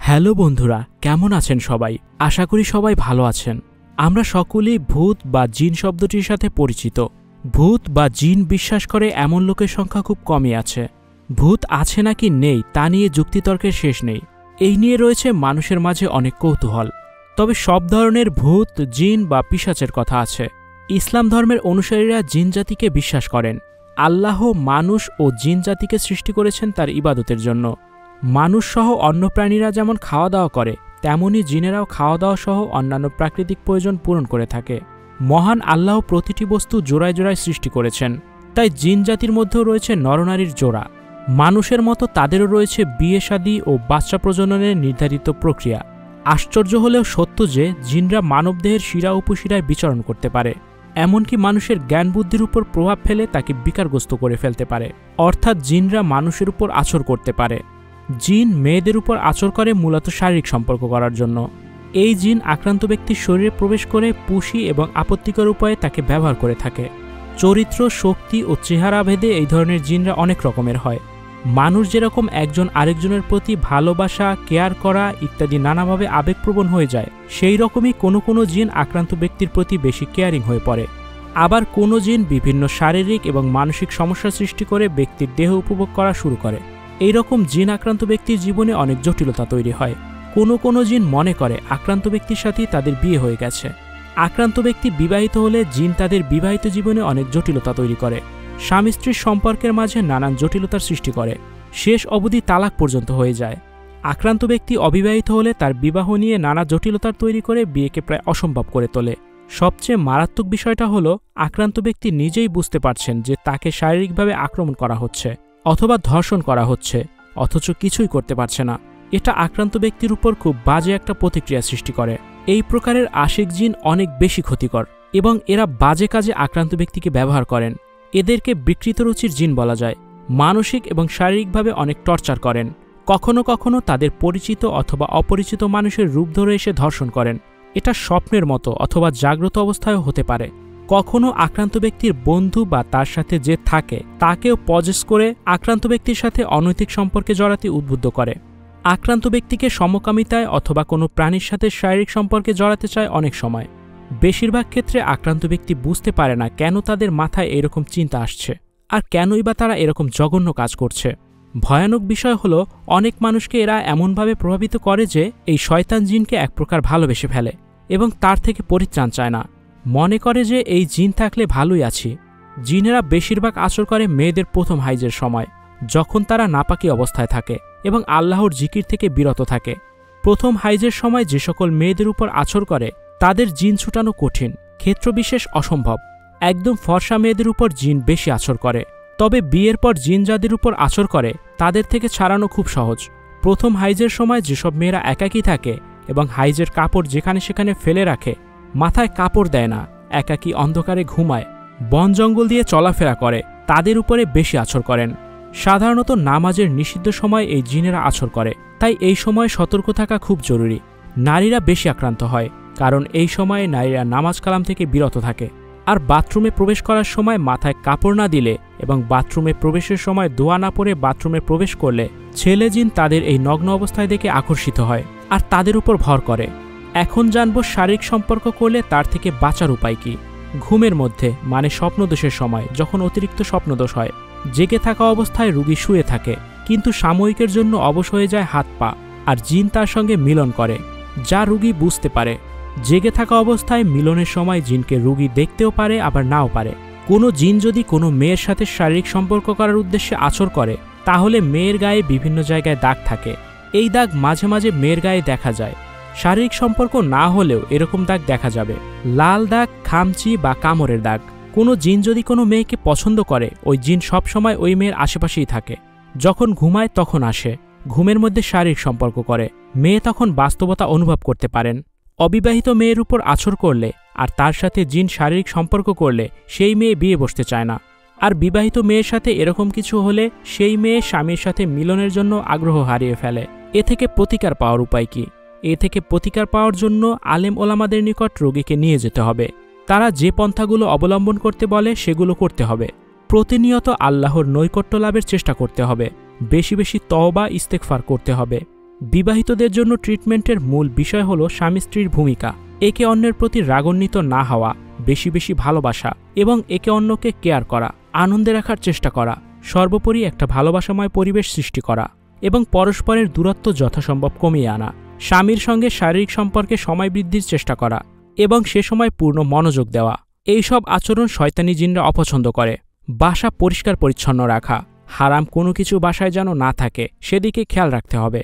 Hello বন্ধুরা, কেমন আছেন সবাই? আশা করি সবাই ভালো আছেন। আমরা সকলেই ভূত বা জিন শব্দটির সাথে পরিচিত। ভূত বা জিন বিশ্বাস করে এমন লোকের সংখ্যা খুব কমই আছে। ভূত আছে নাকি নেই তা নিয়ে যুক্তিতর্কের শেষ নেই। এই নিয়ে রয়েছে মানুষের মাঝে অনেক কৌতূহল। তবে সব ধরনের ভূত, জিন বা পিশাচের কথা আছে। ইসলাম ধর্মের অনুসারীরা জিন জাতিকে বিশ্বাস করেন। আল্লাহ মানুষ ও জিন জাতিকে সৃষ্টি করেছেন তার ইবাদতের জন্য। মানুষ সহ অন্য প্রাণীরা যেমন খাওয়া দাওয়া করে, তেমনি জিনেরাও খাওয়া দাওয়া সহ অন্যান্য প্রাকৃতিক প্রয়োজন পূরণ করে থাকে। মহান আল্লাহ প্রতিটি বস্তু জোড়ায় জোড়ায় সৃষ্টি করেছেন, তাই জিন জাতির মধ্যেও রয়েছে নরনারীর জোড়া। মানুষের মতো তাদেরও রয়েছে বিয়ে শাদী ও বাচ্চা প্রজননের নির্ধারিত প্রক্রিয়া। আশ্চর্য হলেও সত্য যে জিনরা মানবদেহের শিরা উপশিরায় বিচরণ করতে পারে, এমনকি মানুষের জ্ঞান বুদ্ধির উপর প্রভাব ফেলে তাকে বিকারগ্রস্ত করে ফেলতে পারে। অর্থাৎ জিনরা মানুষের উপর আচর করতে পারে। জিন মেয়েদের উপর আচর করে মূলত শারীরিক সম্পর্ক করার জন্য। এই জিন আক্রান্ত ব্যক্তির শরীরে প্রবেশ করে পুষি এবং আপত্তিকর উপায়ে তাকে ব্যবহার করে থাকে। চরিত্র, শক্তি ও চেহারা ভেদে এই ধরনের জিনরা অনেক রকমের হয়। মানুষ যেরকম একজন আরেকজনের প্রতি ভালোবাসা, কেয়ার করা ইত্যাদি নানাভাবে আবেগপ্রবণ হয়ে যায়, সেই রকমই কোনো জিন আক্রান্ত ব্যক্তির প্রতি বেশি কেয়ারিং হয়ে পড়ে। আবার কোনো জিন বিভিন্ন শারীরিক এবং মানসিক সমস্যা সৃষ্টি করে ব্যক্তির দেহ উপভোগ করা শুরু করে। এই রকম জিন আক্রান্ত ব্যক্তির জীবনে অনেক জটিলতা তৈরি হয়। কোনো জিন মনে করে আক্রান্ত ব্যক্তির সাথেই তাদের বিয়ে হয়ে গেছে। আক্রান্ত ব্যক্তি বিবাহিত হলে জিন তাদের বিবাহিত জীবনে অনেক জটিলতা তৈরি করে। স্বামী স্ত্রীর সম্পর্কের মাঝে নানান জটিলতার সৃষ্টি করে, শেষ অবধি তালাক পর্যন্ত হয়ে যায়। আক্রান্ত ব্যক্তি অবিবাহিত হলে তার বিবাহ নিয়ে নানা জটিলতার তৈরি করে বিয়েকে প্রায় অসম্ভব করে তোলে। সবচেয়ে মারাত্মক বিষয়টা হলো আক্রান্ত ব্যক্তি নিজেই বুঝতে পারছেন যে তাকে শারীরিকভাবে আক্রমণ করা হচ্ছে অথবা ধর্ষণ করা হচ্ছে, অথচ কিছুই করতে পারছে না। এটা আক্রান্ত ব্যক্তির উপর খুব বাজে একটা প্রতিক্রিয়া সৃষ্টি করে। এই প্রকারের আশিক জিন অনেক বেশি ক্ষতিকর এবং এরা বাজে কাজে আক্রান্ত ব্যক্তিকে ব্যবহার করেন। এদেরকে বিকৃত রুচির জিন বলা যায়। মানসিক এবং শারীরিকভাবে অনেক টর্চার করেন। কখনো তাদের পরিচিত অথবা অপরিচিত মানুষের রূপ ধরে এসে ধর্ষণ করেন। এটা স্বপ্নের মতো অথবা জাগ্রত অবস্থায়ও হতে পারে। কখনো আক্রান্ত ব্যক্তির বন্ধু বা তার সাথে যে থাকে তাকেও পজেস করে আক্রান্ত ব্যক্তির সাথে অনৈতিক সম্পর্কে জড়াতে উদ্বুদ্ধ করে। আক্রান্ত ব্যক্তিকে সমকামিতায় অথবা কোনো প্রাণীর সাথে শারীরিক সম্পর্কে জড়াতে চায় অনেক সময়। বেশিরভাগ ক্ষেত্রে আক্রান্ত ব্যক্তি বুঝতে পারে না কেন তাদের মাথায় এরকম চিন্তা আসছে আর কেনই বা তারা এরকম জঘন্য কাজ করছে। ভয়ানক বিষয় হলো অনেক মানুষকে এরা এমনভাবে প্রভাবিত করে যে এই শয়তান জিনকে এক প্রকার ভালোবেসে ফেলে এবং তার থেকে পরিত্রাণ চায় না। মনে করে যে এই জিন থাকলে ভালোই আছি। জিনেরা বেশিরভাগ আচর করে মেয়েদের প্রথম হাইজের সময়, যখন তারা নাপাকি অবস্থায় থাকে এবং আল্লাহর জিকির থেকে বিরত থাকে। প্রথম হাইজের সময় যে সকল মেয়েদের উপর আচর করে তাদের জিন ছুটানো কঠিন, ক্ষেত্রবিশেষ অসম্ভব। একদম ফর্সা মেয়েদের উপর জিন বেশি আচর করে। তবে বিয়ের পর জিন যাদের উপর আচর করে তাদের থেকে ছাড়ানো খুব সহজ। প্রথম হাইজের সময় যেসব মেয়েরা একাকী থাকে এবং হাইজের কাপড় যেখানে সেখানে ফেলে রাখে, মাথায় কাপড় দেয় না, একাকী অন্ধকারে ঘুমায়, বন জঙ্গল দিয়ে চলাফেরা করে, তাদের উপরে বেশি আচর করেন। সাধারণত নামাজের নিষিদ্ধ সময় এই জিনেরা আচর করে, তাই এই সময় সতর্ক থাকা খুব জরুরি। নারীরা বেশি আক্রান্ত হয়, কারণ এই সময়ে নারীরা নামাজ কালাম থেকে বিরত থাকে। আর বাথরুমে প্রবেশ করার সময় মাথায় কাপড় না দিলে এবং বাথরুমে প্রবেশের সময় দোয়া না পরে বাথরুমে প্রবেশ করলে ছেলে জিন তাদের এই নগ্ন অবস্থায় দেখে আকর্ষিত হয় আর তাদের উপর ভর করে। এখন জানবো শারীরিক সম্পর্ক করলে তার থেকে বাঁচার উপায় কি। ঘুমের মধ্যে মানে স্বপ্নদোষের সময়, যখন অতিরিক্ত স্বপ্নদোষ হয়, জেগে থাকা অবস্থায় রোগী শুয়ে থাকে কিন্তু সাময়িকের জন্য অবশ হয়ে যায় হাত পা, আর জিন তার সঙ্গে মিলন করে, যা রোগী বুঝতে পারে। জেগে থাকা অবস্থায় মিলনের সময় জিনকে রোগী দেখতেও পারে আবার নাও পারে। কোনো জিন যদি কোনো মেয়ের সাথে শারীরিক সম্পর্ক করার উদ্দেশ্যে আচর করে তাহলে মেয়ের গায়ে বিভিন্ন জায়গায় দাগ থাকে। এই দাগ মাঝে মাঝে মেয়ের গায়ে দেখা যায়। শারীরিক সম্পর্ক না হলেও এরকম দাগ দেখা যাবে। লাল দাগ, খামচি বা কামড়ের দাগ। কোনো জিন যদি কোনো মেয়েকে পছন্দ করে, ওই জিন সবসময় ওই মেয়ের আশেপাশেই থাকে। যখন ঘুমায় তখন আসে, ঘুমের মধ্যে শারীরিক সম্পর্ক করে। মেয়ে তখন বাস্তবতা অনুভব করতে পারেন। অবিবাহিত মেয়ের উপর আচর করলে আর তার সাথে জিন শারীরিক সম্পর্ক করলে সেই মেয়ে বিয়ে বসতে চায় না। আর বিবাহিত মেয়ের সাথে এরকম কিছু হলে সেই মেয়ে স্বামীর সাথে মিলনের জন্য আগ্রহ হারিয়ে ফেলে। এ থেকে প্রতিকার পাওয়ার উপায় কি? এ থেকে প্রতিকার পাওয়ার জন্য আলেম ওলামাদের নিকট রোগীকে নিয়ে যেতে হবে। তারা যে পন্থাগুলো অবলম্বন করতে বলে সেগুলো করতে হবে। প্রতিনিয়ত আল্লাহর নৈকট্য লাভের চেষ্টা করতে হবে। বেশি বেশি তওবা ইস্তেগফার করতে হবে। বিবাহিতদের জন্য ট্রিটমেন্টের মূল বিষয় হল স্বামী স্ত্রীর ভূমিকা, একে অন্যের প্রতি রাগান্বিত না হওয়া, বেশি বেশি ভালোবাসা এবং একে অন্যকে কেয়ার করা, আনন্দে রাখার চেষ্টা করা, সর্বোপরি একটা ভালোবাসাময় পরিবেশ সৃষ্টি করা এবং পরস্পরের দূরত্ব যথাসম্ভব কমিয়ে আনা, স্বামীর সঙ্গে শারীরিক সম্পর্কে সময় বৃদ্ধির চেষ্টা করা এবং সে সময় পূর্ণ মনোযোগ দেওয়া। এইসব আচরণ শয়তানি জিনরা অপছন্দ করে। বাসা পরিষ্কার পরিচ্ছন্ন রাখা, হারাম কোনো কিছু বাসায় যেন না থাকে সেদিকে খেয়াল রাখতে হবে।